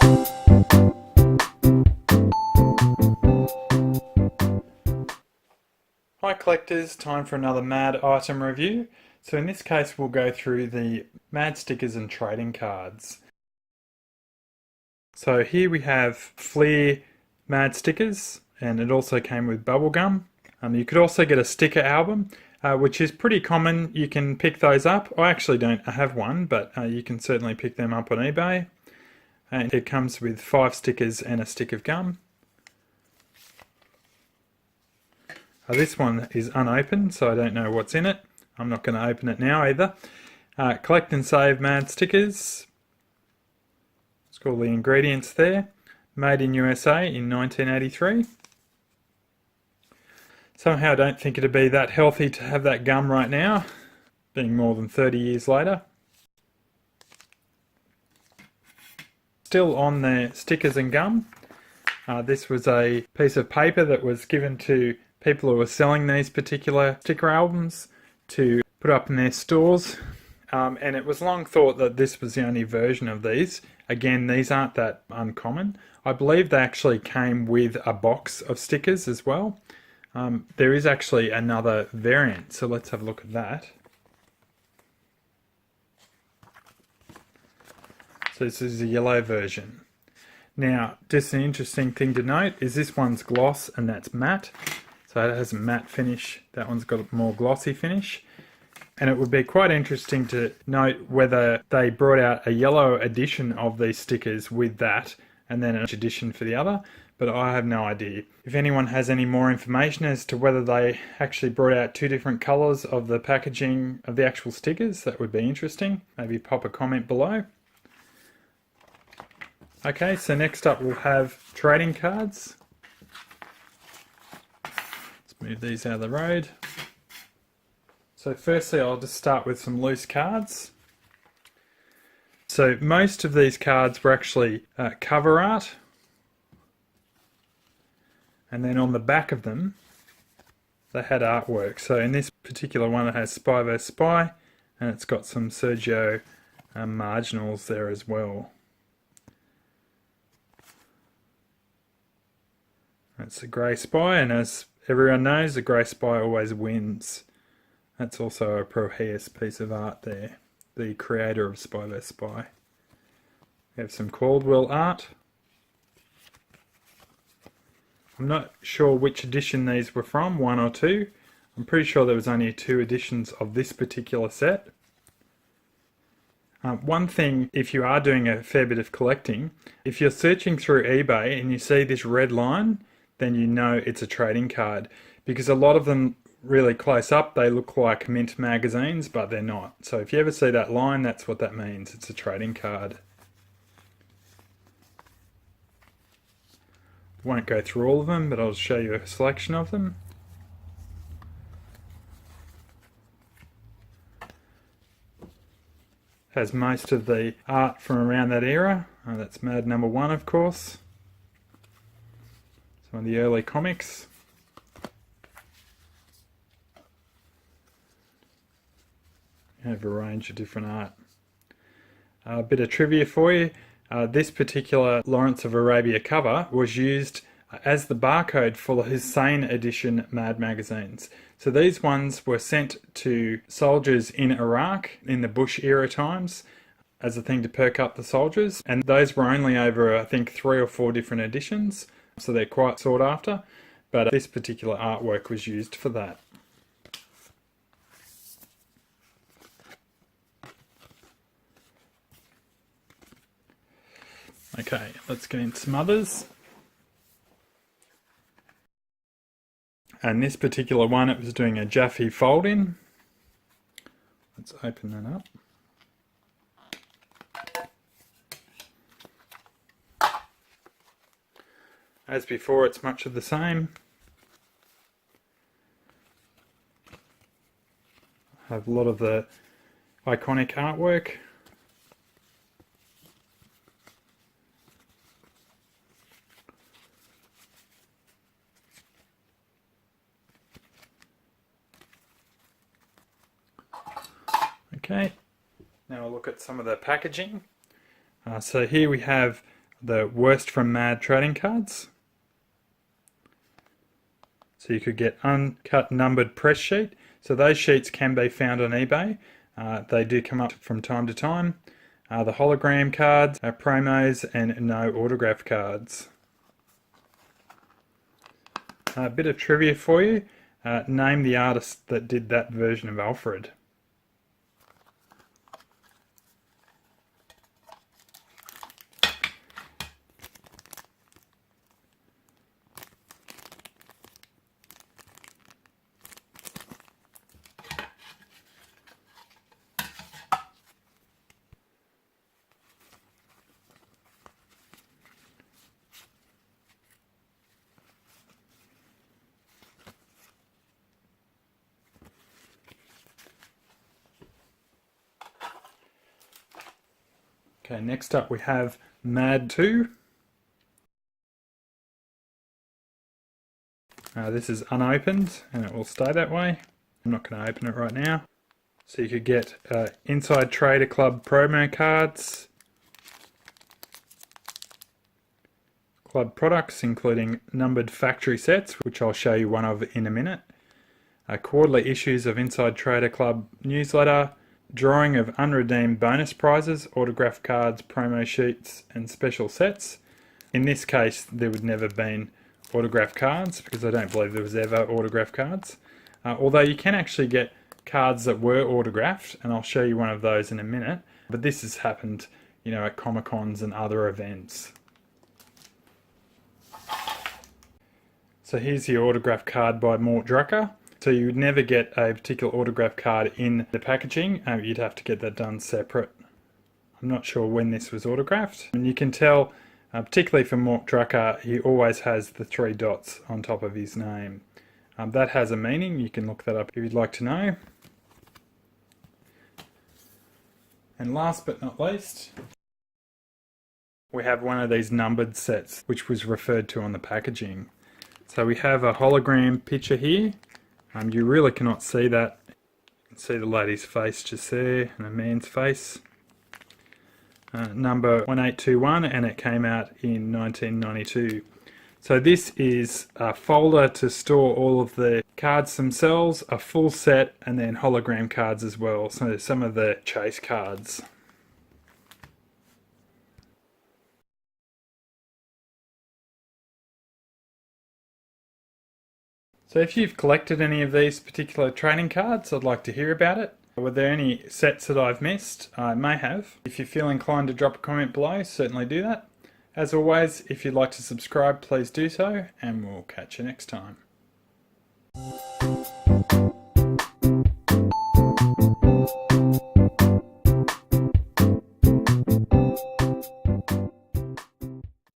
Hi collectors, time for another Mad item review. So in this case we'll go through the Mad stickers and trading cards. So here we have Fleer Mad stickers, and it also came with bubblegum. You could also get a sticker album, which is pretty common. You can pick those up. I actually don't have one, but you can certainly pick them up on eBay. And it comes with 5 stickers and a stick of gum. This one is unopened, so I don't know what's in it. I'm not going to open it now either. Collect and Save Mad stickers. Let's call the ingredients there. Made in USA in 1983. Somehow I don't think it'd be that healthy to have that gum right now, being more than 30 years later. Still on the stickers and gum. This was a piece of paper that was given to people who were selling these particular sticker albums to put up in their stores, and it was long thought that this was the only version of these. Again, these aren't that uncommon. I believe they actually came with a box of stickers as well. There is actually another variant, so let's have a look at that. So this is the yellow version. Now, just an interesting thing to note is this one's gloss and that's matte. So it has a matte finish. That one's got a more glossy finish. And it would be quite interesting to note whether they brought out a yellow edition of these stickers with that and then an edition for the other, but I have no idea. If anyone has any more information as to whether they actually brought out 2 different colours of the packaging of the actual stickers, that would be interesting. Maybe pop a comment below. Okay, so next up we'll have trading cards. Move these out of the road. So firstly I'll just start with some loose cards. So most of these cards were actually cover art, and then on the back of them they had artwork. So in this particular one it has Spy vs Spy, and it's got some Sergio marginals there as well. That's a grey spy, and as everyone knows, the grey spy always wins. That's also a Proheus piece of art there, the creator of Spy vs Spy. We have some Caldwell art. I'm not sure which edition these were from, 1 or 2. I'm pretty sure there was only 2 editions of this particular set. One thing, if you are doing a fair bit of collecting, if you're searching through eBay and you see this red line, then you know it's a trading card, because a lot of them really close up they look like mint magazines, but they're not. So if you ever see that line, that's what that means. It's a trading card. Won't go through all of them, but I'll show you a selection of them. Has most of the art from around that era. That's Mad #1, of course. Some of the early comics. You have a range of different art. A bit of trivia for you. This particular Lawrence of Arabia cover was used as the barcode for the Hussein edition Mad magazines. So these ones were sent to soldiers in Iraq in the Bush era times as a thing to perk up the soldiers, and those were only over, I think, 3 or 4 different editions. So they're quite sought after, but this particular artwork was used for that. Okay, let's get into some others. And this particular one, it was doing a Jaffe fold-in. Let's open that up. As before, it's much of the same. I have a lot of the iconic artwork. Okay, now we'll look at some of the packaging. So here we have the Worst from Mad trading cards. So you could get uncut numbered press sheet. So those sheets can be found on eBay. They do come up from time to time. The hologram cards, promos, and no autograph cards. A bit of trivia for you. Name the artist that did that version of Alfred. Okay, next up we have Mad 2. This is unopened and it will stay that way. I'm not going to open it right now. So you could get Inside Trader Club promo cards, club products including numbered factory sets, which I'll show you one of in a minute, quarterly issues of Inside Trader Club newsletter, drawing of unredeemed bonus prizes, autograph cards, promo sheets, and special sets. In this case, there would never have been autograph cards because I don't believe there was ever autograph cards. Although you can actually get cards that were autographed, and I'll show you one of those in a minute. But this has happened, you know, at Comic-Cons and other events. So here's the autograph card by Mort Drucker. So you would never get a particular autograph card in the packaging. You'd have to get that done separate. I'm not sure when this was autographed. And you can tell, particularly for Mort Drucker, he always has the 3 dots on top of his name. That has a meaning. You can look that up if you'd like to know. And last but not least, we have one of these numbered sets, which was referred to on the packaging. So we have a hologram picture here. You really cannot see that. You can see the lady's face just there and a man's face. Number 1821, and it came out in 1992. So this is a folder to store all of the cards themselves, a full set, and then hologram cards as well. So some of the chase cards. So if you've collected any of these particular trading cards, I'd like to hear about it. Were there any sets that I've missed? I may have. If you feel inclined to drop a comment below, certainly do that. As always, if you'd like to subscribe, please do so, and we'll catch you next time.